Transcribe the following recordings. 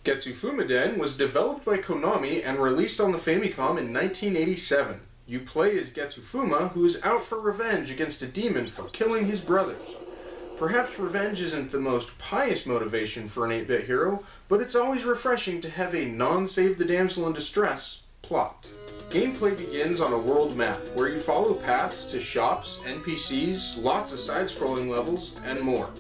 Getsu Fuuma Den was developed by Konami and released on the Famicom in 1987. You play as Getsu Fuuma, who is out for revenge against a demon for killing his brothers. Perhaps revenge isn't the most pious motivation for an 8-bit hero, but it's always refreshing to have a non-save the damsel in distress plot. Gameplay begins on a world map, where you follow paths to shops, NPCs, lots of side-scrolling levels, and more.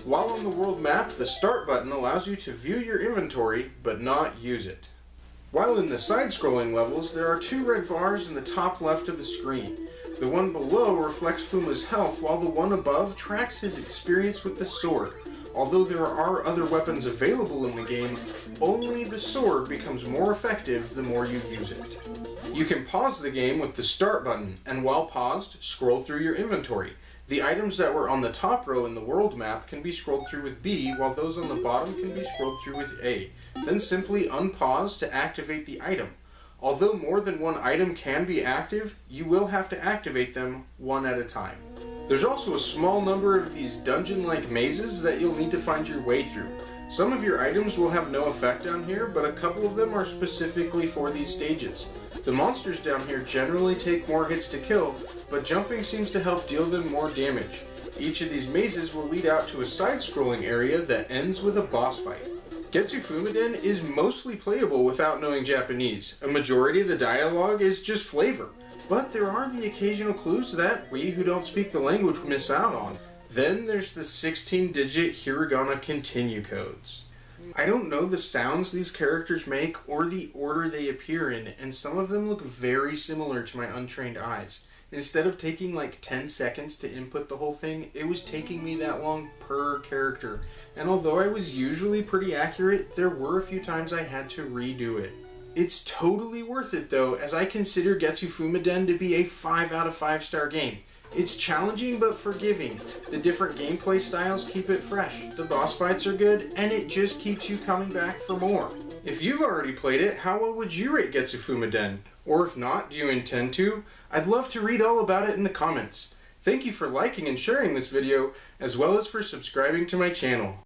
While on the world map, the start button allows you to view your inventory, but not use it. While in the side-scrolling levels, there are 2 red bars in the top left of the screen. The one below reflects Fuma's health, while the one above tracks his experience with the sword. Although there are other weapons available in the game, only the sword becomes more effective the more you use it. You can pause the game with the start button, and while paused, scroll through your inventory. The items that were on the top row in the world map can be scrolled through with B, while those on the bottom can be scrolled through with A. Then simply unpause to activate the item. Although more than one item can be active, you will have to activate them one at a time. There's also a small number of these dungeon-like mazes that you'll need to find your way through. Some of your items will have no effect down here, but a couple of them are specifically for these stages. The monsters down here generally take more hits to kill, but jumping seems to help deal them more damage. Each of these mazes will lead out to a side-scrolling area that ends with a boss fight. Getsu Fuuma Den is mostly playable without knowing Japanese. A majority of the dialogue is just flavor, but there are the occasional clues that we who don't speak the language miss out on. Then there's the 16-digit hiragana continue codes. I don't know the sounds these characters make or the order they appear in, and some of them look very similar to my untrained eyes. Instead of taking like 10 seconds to input the whole thing, it was taking me that long per character. And although I was usually pretty accurate, there were a few times I had to redo it. It's totally worth it though, as I consider Getsu Fuuma Den to be a 5 out of 5 star game. It's challenging but forgiving. The different gameplay styles keep it fresh. The boss fights are good, and it just keeps you coming back for more. If you've already played it, how well would you rate Getsu Fuuma Den? Or if not, do you intend to? I'd love to read all about it in the comments. Thank you for liking and sharing this video, as well as for subscribing to my channel.